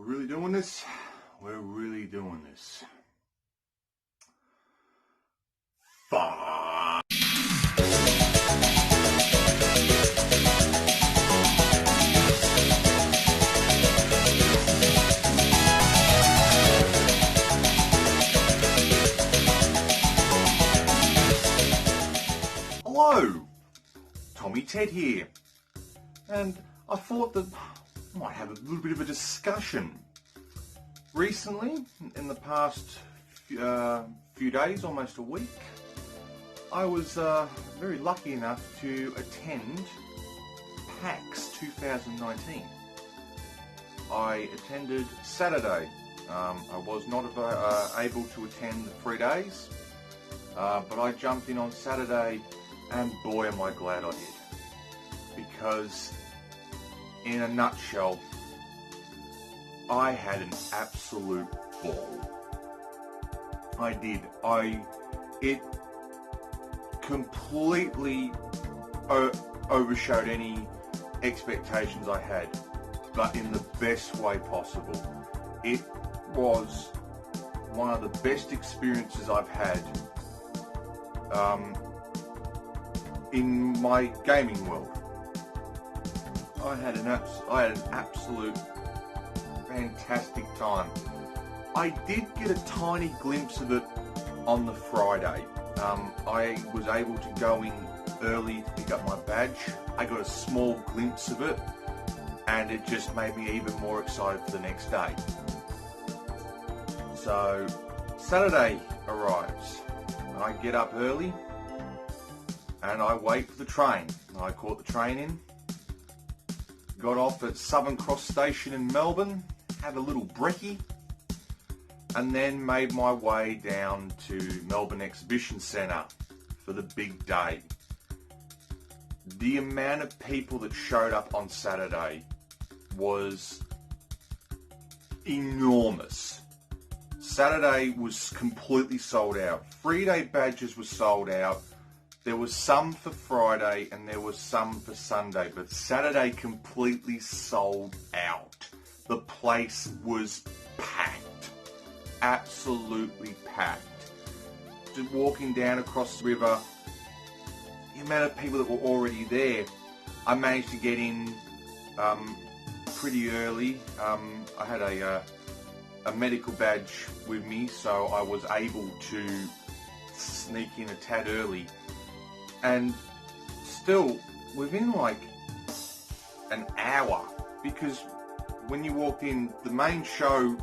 We're really doing this? We're really doing this. Fuck. Hello, Tommy Ted here, and I thought that I might have a little bit of a discussion. Recently, in the past few days, almost a week, I was very lucky enough to attend PAX 2019. I attended Saturday. I was not able to attend the 3 days, but I jumped in on Saturday, and boy am I glad I did. Because, in a nutshell, I had an absolute ball. I did. It completely overshadowed any expectations I had, but in the best way possible. It was one of the best experiences I've had in my gaming world. I had an absolute fantastic time. I did get a tiny glimpse of it on the Friday. I was able to go in early to pick up my badge. I got a small glimpse of it, and it just made me even more excited for the next day. So Saturday arrives. I get up early and I wait for the train. I caught the train in, got off at Southern Cross Station in Melbourne, had a little brekkie, and then made my way down to Melbourne Exhibition Centre for the big day. The amount of people that showed up on Saturday was enormous. Saturday was completely sold out. 3-day badges were sold out. There was some for Friday and there was some for Sunday, but Saturday completely sold out. The place was packed. Absolutely packed. Just walking down across the river, the amount of people that were already there, I managed to get in pretty early. I had a medical badge with me, so I was able to sneak in a tad early. And still, within like an hour, because when you walked in, the main show,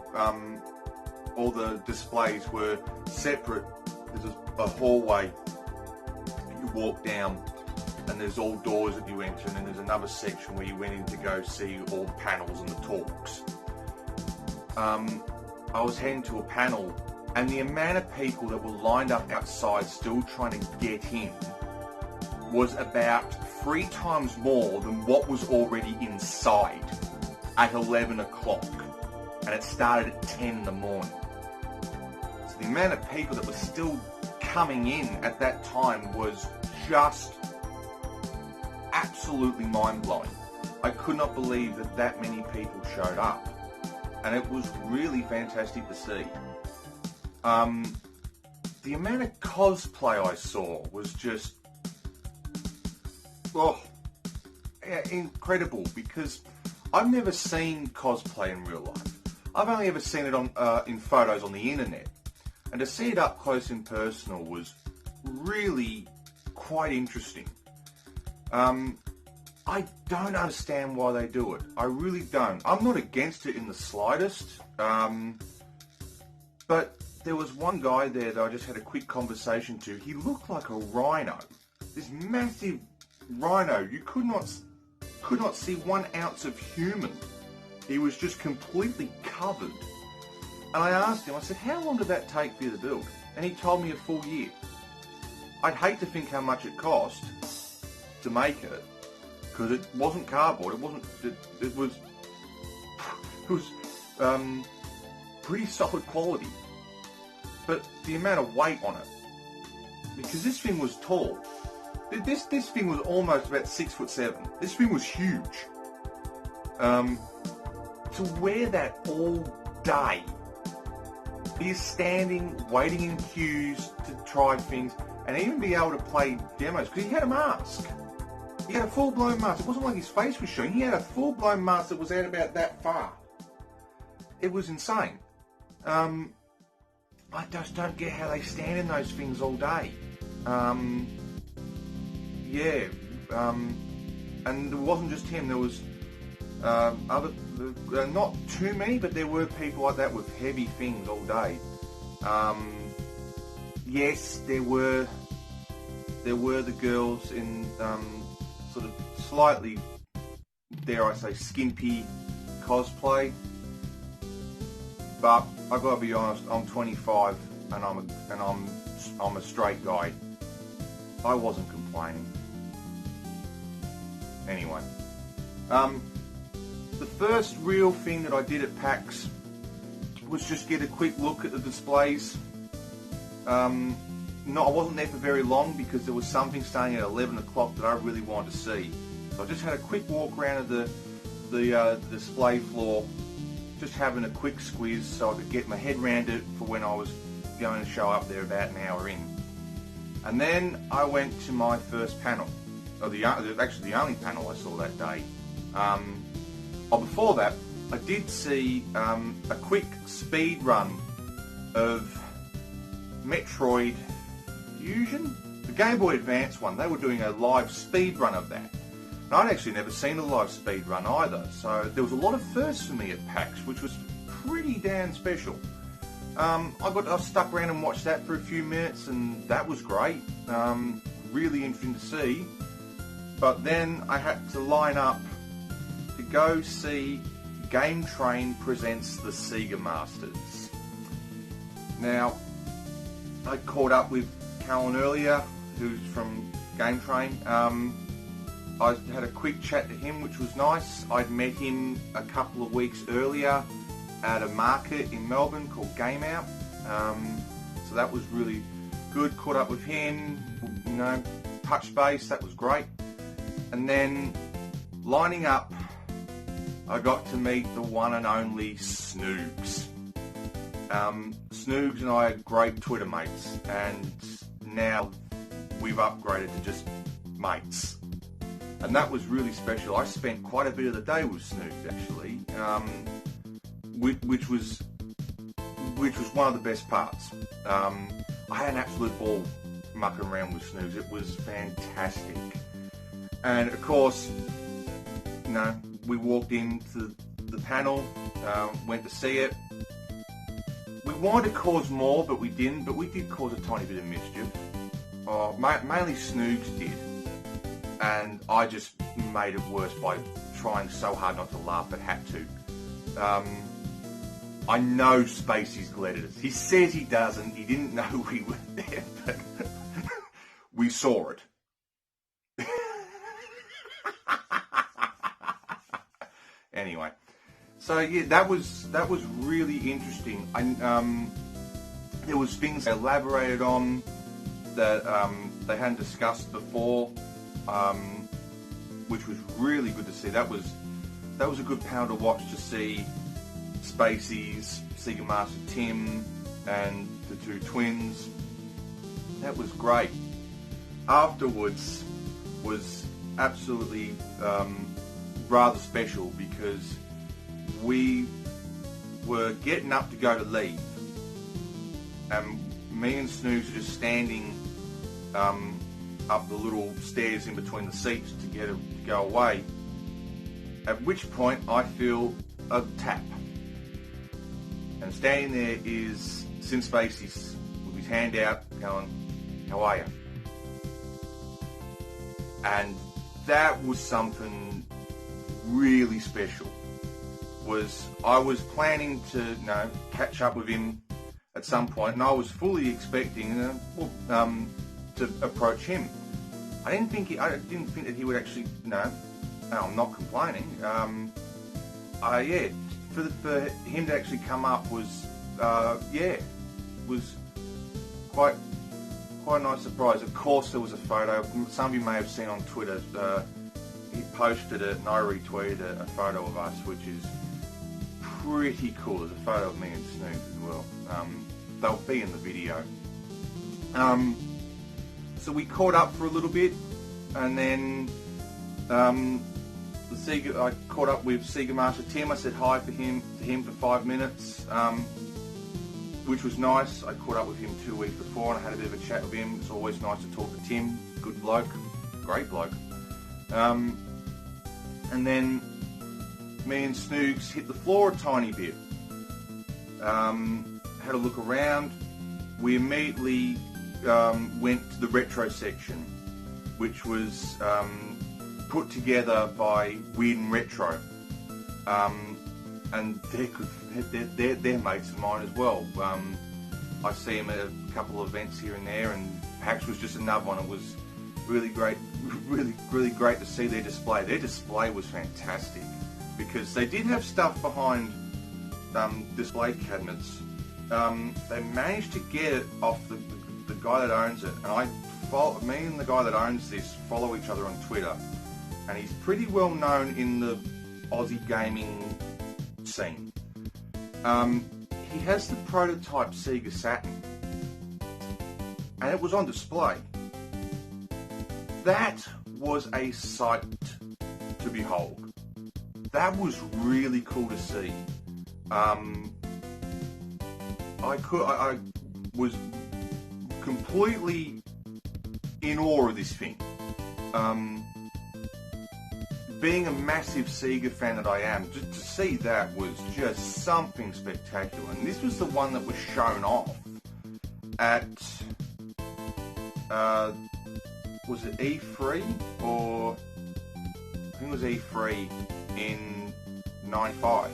all the displays were separate. There's a hallway you walk down, and there's all doors that you enter, and then there's another section where you went in to go see all the panels and the talks. I was heading to a panel, and the amount of people that were lined up outside still trying to get in was about 3 times more than what was already inside at 11 o'clock, and it started at 10 in the morning. So the amount of people that were still coming in at that time was just absolutely mind-blowing. I could not believe that that many people showed up, and it was really fantastic to see. The amount of cosplay I saw was just incredible, because I've never seen cosplay in real life. I've only ever seen it on in photos on the internet, and to see it up close and personal was really quite interesting. I don't understand why they do it. I really don't. I'm not against it in the slightest, but there was one guy there that I just had a quick conversation to. He looked like a rhino. This massive rhino. You could not see 1 ounce of human. He was just completely covered. And I asked him, I said, how long did that take for you to build? And he told me a full year. I'd hate to think how much it cost to make it, because it wasn't cardboard. It was pretty solid quality. But the amount of weight on it, because this thing was tall. This thing was almost about 6'7". This thing was huge. to wear that all day, you're standing, waiting in queues to try things, and even be able to play demos, because he had a mask. He had a full-blown mask. It wasn't like his face was showing. He had a full-blown mask that was out about that far. It was insane. I just don't get how they stand in those things all day. And it wasn't just him. There was other, not too many, but there were people like that with heavy things all day. Yes, there were the girls in sort of slightly, dare I say, skimpy cosplay. But I've got to be honest, I'm 25 and I'm a straight guy. I wasn't complaining. Anyway, the first real thing that I did at PAX was just get a quick look at the displays. No, I wasn't there for very long because there was something starting at 11 o'clock that I really wanted to see. So I just had a quick walk around of the display floor, just having a quick squiz so I could get my head around it for when I was going to show up there about an hour in. And then I went to my first panel, actually the only panel I saw that day. Before that, I did see a quick speed run of Metroid Fusion, the Game Boy Advance one. They were doing a live speed run of that. And I'd actually never seen a live speed run either, so there was a lot of firsts for me at PAX, which was pretty damn special. I stuck around and watched that for a few minutes, and that was great. Really interesting to see. But then I had to line up to go see Game Train presents the Sega Masters. Now, I caught up with Callan earlier, who's from Game Train. I had a quick chat to him, which was nice. I'd met him a couple of weeks earlier at a market in Melbourne called Game Out. So that was really good. Caught up with him, touch base, that was great. And then lining up, I got to meet the one and only Snoogs. Snoogs and I are great Twitter mates, and now we've upgraded to just mates. And that was really special. I spent quite a bit of the day with Snoogs actually, which was one of the best parts. I had an absolute ball mucking around with Snoogs. It was fantastic. And of course, we walked into the panel, went to see it. We wanted to cause more, but we didn't. But we did cause a tiny bit of mischief. Mainly Snoogs did. And I just made it worse by trying so hard not to laugh, but had to. I know Spacies glared at us. He says he doesn't. He didn't know we were there, but we saw it. Anyway, so yeah, that was really interesting. There was things they elaborated on that they hadn't discussed before, which was really good to see. That was a good panel to watch, to see Spacies, Sega Master Tim, and the two twins. That was great. Afterwards was absolutely rather special because we were getting up to go to leave, and me and Snoogs are just standing up the little stairs in between the seats to get to go away, at which point I feel a tap, and standing there is Spacies with his hand out going, "How are you?" And that was something really special. I was planning to catch up with him at some point, and I was fully expecting to approach him. I didn't think that he would actually. No, I'm not complaining. For him to actually come up was quite a nice surprise. Of course, there was a photo. Some of you may have seen on Twitter. He posted it, and I retweeted a photo of us, which is pretty cool. There's a photo of me and Snoogs as well. They'll be in the video. So we caught up for a little bit, and then I caught up with Sega Master Tim. I said hi to him for 5 minutes, which was nice. I caught up with him 2 weeks before and I had a bit of a chat with him. It's always nice to talk to Tim. Good bloke, great bloke. And then me and Snoogs hit the floor a tiny bit. Had a look around. We immediately went to the retro section, which was put together by Weird and Retro, and they're mates of mine as well. I see them at a couple of events here and there, and PAX was just another one. It was really great, really great to see their display. Their display was fantastic because they did have stuff behind display cabinets. They managed to get it off the guy that owns it, and me and the guy that owns this follow each other on Twitter, and he's pretty well known in the Aussie gaming scene. He has the prototype Sega Saturn, and it was on display. That was a sight to behold. That was really cool to see. I was completely in awe of this thing. Being a massive Sega fan that I am, just to see that was just something spectacular. And this was the one that was shown off at, was it E3? Or, I think it was E3 in 95.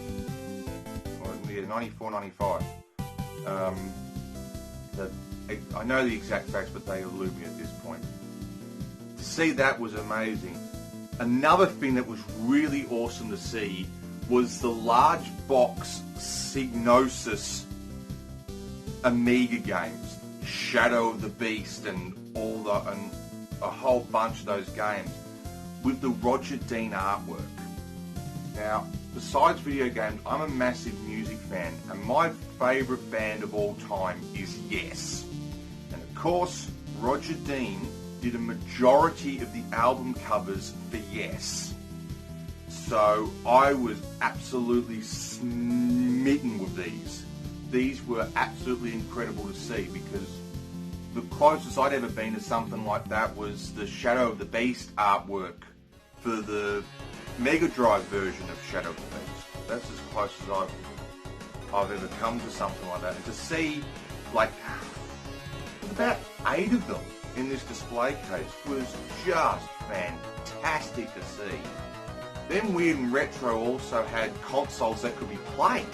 Or, yeah, 94, 95. I know the exact facts, but they elude me at this point. To see that was amazing. Another thing that was really awesome to see was the large box Psygnosis Amiga games, Shadow of the Beast, and a whole bunch of those games with the Roger Dean artwork. Now, besides video games, I'm a massive music fan, and my favourite band of all time is Yes. And of course, Roger Dean did a majority of the album covers for Yes. So I was absolutely smitten with these. These were absolutely incredible to see, because the closest I'd ever been to something like that was the Shadow of the Beast artwork for the Mega Drive version of Shadow of the Beast. That's as close as I've ever come to something like that. And to see, like, about 8 of them in this display case was just fantastic to see. Then Weird and Retro also had consoles that could be played.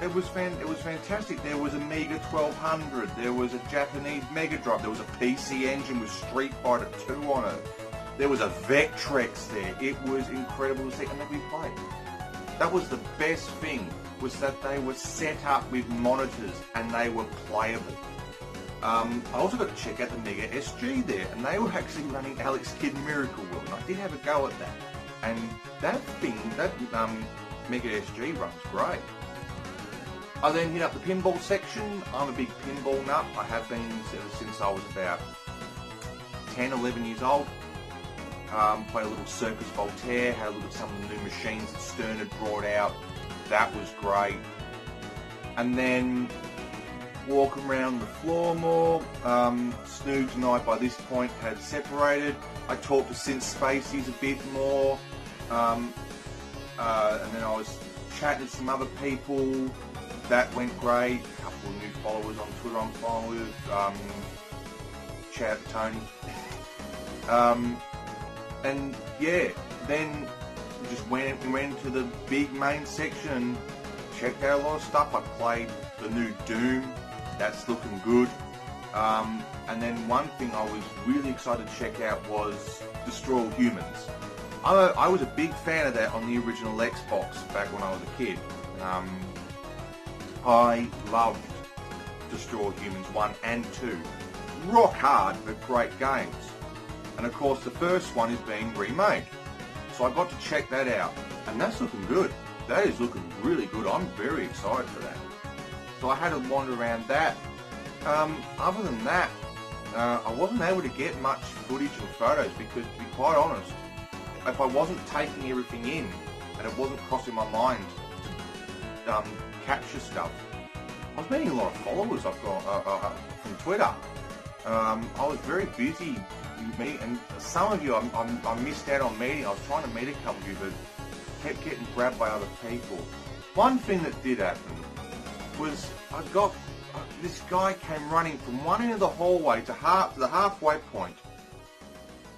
It was fantastic. There was Amiga 1200, there was a Japanese Mega Drive, there was a PC Engine with Street Fighter 2 on it, there was a Vectrex there. It was incredible to see, and they could be played. That was the best thing, was that they were set up with monitors and they were playable. I also got to check out the Mega SG there, and they were actually running Alex Kidd Miracle World, and I did have a go at that. And that Mega SG runs great. I then hit up the pinball section. I'm a big pinball nut. I have been ever since I was about 10, 11 years old. Played a little Circus Voltaire, had a look at some of the new machines that Stern had brought out. That was great. And then walking around the floor more. Snoogs and I by this point had separated. I talked to Spacies a bit more. And then I was chatting to some other people. That went great. A couple of new followers on Twitter I'm following with. Shout out to Tony. And yeah, then we just went into the big main section, checked out a lot of stuff. I played the new Doom. That's looking good. And then one thing I was really excited to check out was Destroy All Humans. I was a big fan of that on the original Xbox back when I was a kid. I loved Destroy All Humans 1 and 2. Rock hard, but great games. And of course the first one is being remade. So I got to check that out, and that's looking good. that is looking really good. I'm very excited for that. So I had to wander around that. Other than that, I wasn't able to get much footage and photos because, to be quite honest, if I wasn't taking everything in and it wasn't crossing my mind to capture stuff, I was meeting a lot of followers I've got from Twitter. I was very busy and some of you I missed out on meeting. I was trying to meet a couple of you, but kept getting grabbed by other people. One thing that did happen was this guy came running from one end of the hallway to the halfway point,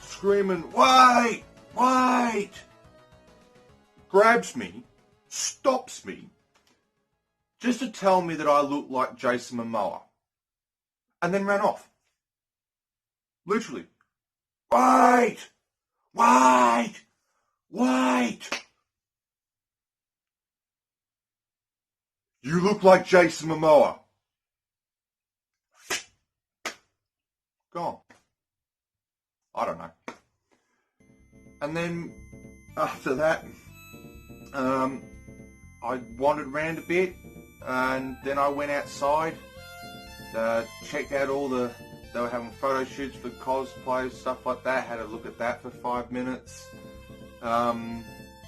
screaming, "Wait! Wait!" Grabs me, stops me, just to tell me that I look like Jason Momoa, and then ran off. Literally. Wait! Wait! Wait! You look like Jason Momoa. Gone. I don't know. And then after that, I wandered around a bit, and then I went outside, checked out they were having photo shoots for cosplays, stuff like that, had a look at that for 5 minutes, then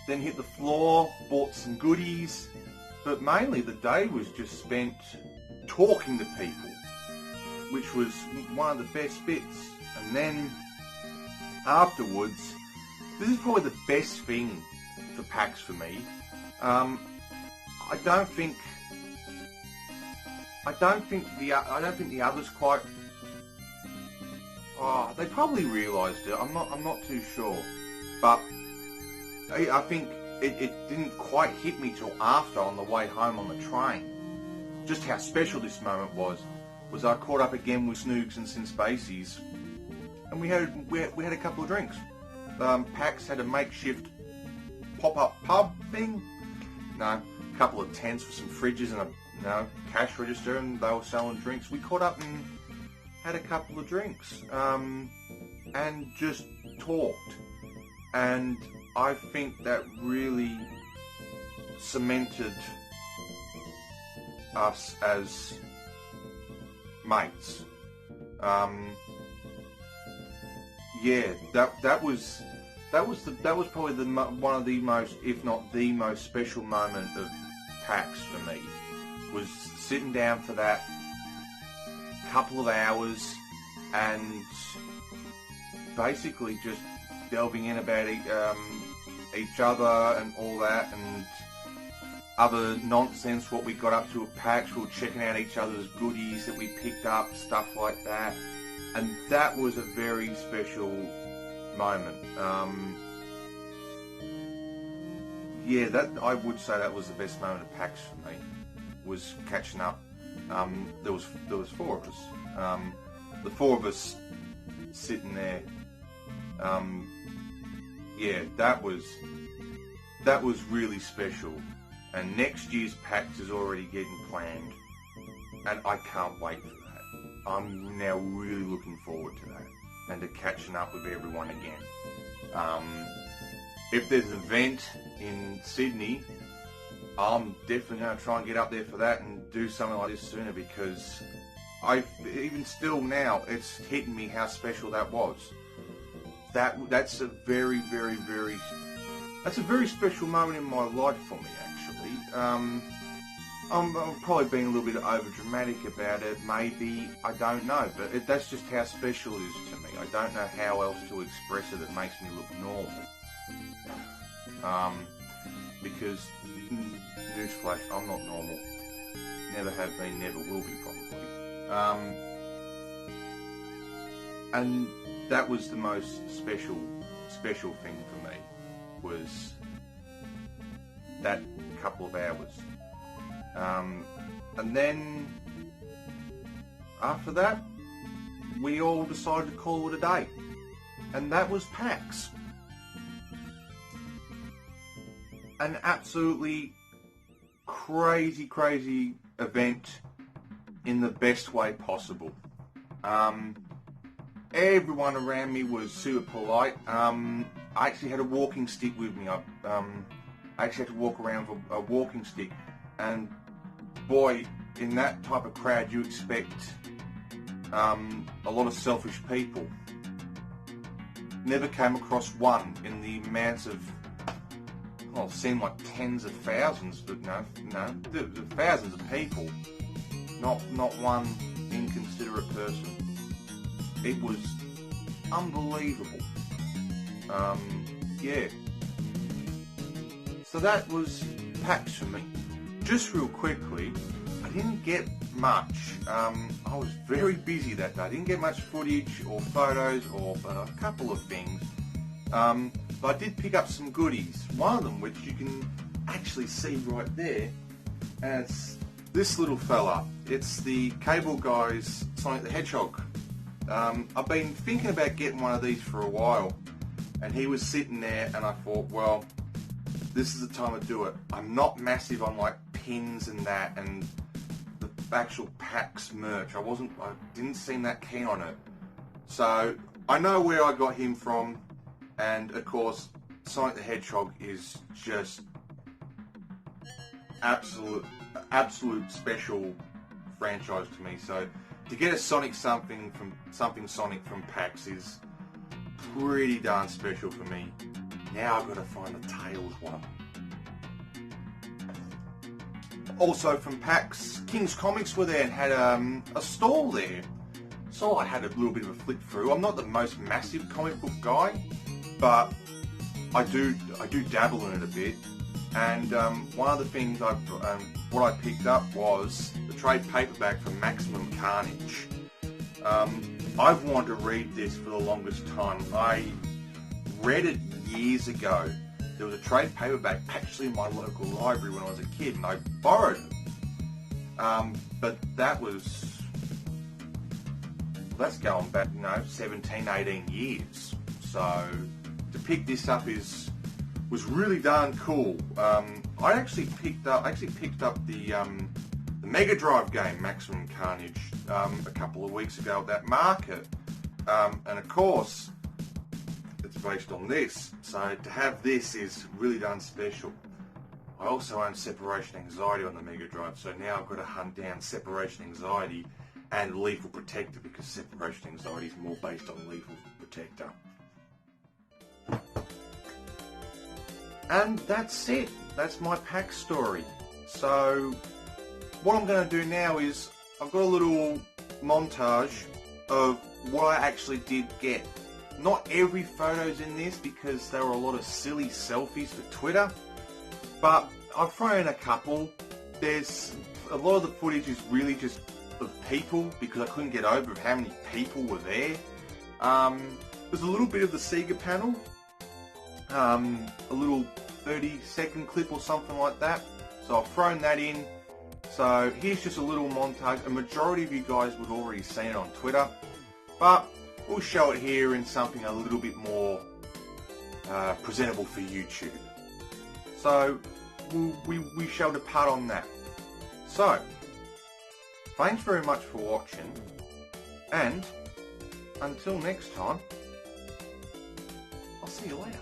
hit the floor, bought some goodies, but mainly the day was just spent talking to people, which was one of the best bits. And then afterwards, this is probably the best thing for PAX for me. I don't think the others quite. Oh, they probably realised it. I'm not too sure, but I think it didn't quite hit me till after, on the way home on the train, just how special this moment was. I caught up again with Snoogs and Spacies, and we had a couple of drinks. PAX had a makeshift pop-up pub thing. No, a couple of tents with some fridges and a cash register, and they were selling drinks. We caught up and had a couple of drinks, and just talked. And I think that really cemented us as mates. Yeah, that was probably one of the most, if not the most special moment of PAX for me, was sitting down for that couple of hours and basically just delving in about each other and all that, and other nonsense, what we got up to at PAX. We were checking out each other's goodies that we picked up, stuff like that, and that was a very special moment. Yeah, that I would say that was the best moment of PAX for me, was catching up. There was four of us. The four of us sitting there. Yeah, that was really special. And next year's PAX is already getting planned, and I can't wait for that. I'm now really looking forward to that, and to catching up with everyone again. If there's an event in Sydney, I'm definitely going to try and get up there for that and do something like this sooner, because even still now, it's hitting me how special that was. That's a very, very, very, that's a very special moment in my life for me, actually. I'm probably being a little bit over dramatic about it, maybe, I don't know, but that's just how special it is to me. I don't know how else to express it that makes me look normal. Because, newsflash, I'm not normal. Never have been, never will be, probably. And that was the most special thing for me, was that couple of hours. And then, after that, we all decided to call it a day. And that was PAX. An absolutely crazy, crazy event in the best way possible. Everyone around me was super polite. I actually had a walking stick with me. I actually had to walk around with a walking stick, and boy, in that type of crowd you expect a lot of selfish people. Never came across one in the amounts of, well, it seemed like tens of thousands, but no, the thousands of people. Not one inconsiderate person. It was unbelievable. Yeah. So that was PAX for me. Just real quickly, I didn't get much. I was very busy that day. I didn't get much footage or photos or a couple of things. But I did pick up some goodies. One of them, which you can actually see right there, and it's this little fella. It's the Cable Guy's Sonic the Hedgehog. I've been thinking about getting one of these for a while, and he was sitting there, and I thought, well, this is the time to do it. I'm not massive on like pins and that, and the actual PAX merch. I didn't seem that keen on it. So I know where I got him from, and of course, Sonic the Hedgehog is just absolute special franchise to me. So to get a Sonic something Sonic from PAX is pretty darn special for me. Now I've got to find the Tails one. Also from PAX, King's Comics were there and had a stall there. So I had a little bit of a flick through. I'm not the most massive comic book guy, but I do dabble in it a bit. And one of the things what I picked up was the trade paperback for Maximum Carnage. I've wanted to read this for the longest time. I read it years ago. There was a trade paperback actually in my local library when I was a kid, and I borrowed it. But that's going back, 17, 18 years. So to pick this up was really darn cool. I actually picked up the Mega Drive game Maximum Carnage a couple of weeks ago at that market, and of course it's based on this. So to have this is really darn special. I also own Separation Anxiety on the Mega Drive, so now I've got to hunt down Separation Anxiety and Lethal Protector, because Separation Anxiety is more based on Lethal Protector. And that's it. That's my PAX story. So what I'm going to do now is I've got a little montage of what I actually did get. Not every photo's in this because there were a lot of silly selfies for Twitter, but I've thrown in a couple. There's a lot of the footage is really just of people because I couldn't get over how many people were there. There's a little bit of the Sega panel, a little 30-second clip or something like that. So I've thrown that in. So here's just a little montage. A majority of you guys would have already seen it on Twitter, but we'll show it here in something a little bit more presentable for YouTube. So we shall depart on that. So thanks very much for watching, and until next time, I'll see you later.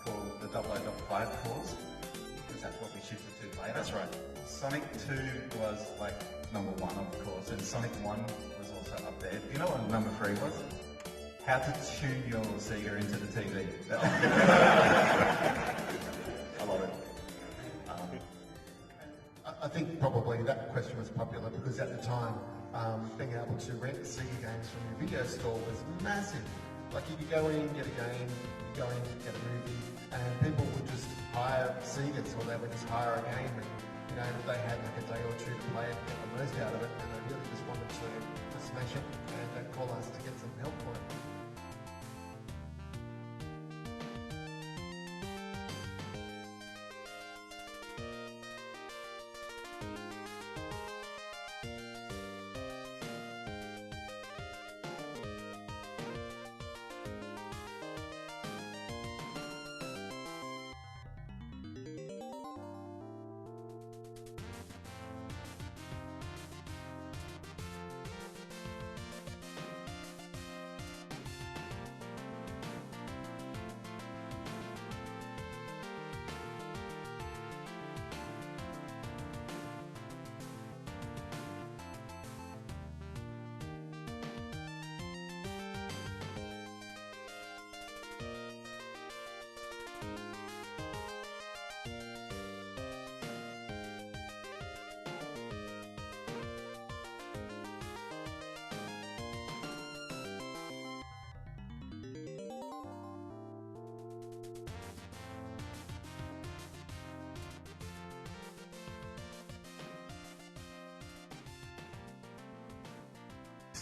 For the 0.5 course, because that's what we shifted to later. That's right. Sonic 2 was like number 1, of course, and Sonic 1 was also up there. Do you know what number 3 was? How to tune your Sega into the TV. I love it. I think probably that that question was popular because at the time, being able to rent Sega games from your video store was massive. Like you could go in, get a game, go in, get a movie, and people would just hire Segas, or they would just hire a game, and you know, they had like a day or two to play it, get the most out of it, and they really just wanted to smash it and call us to get some help for it.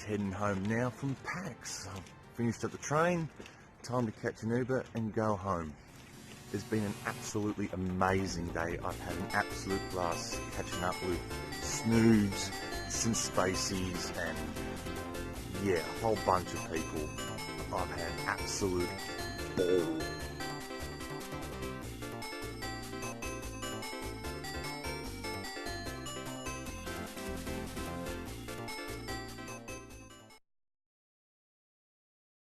Heading home now from PAX. I've finished at the train, time to catch an Uber and go home. It's been an absolutely amazing day. I've had an absolute blast catching up with Snoogs, some Spacies, and yeah, a whole bunch of people. I've had absolute ball.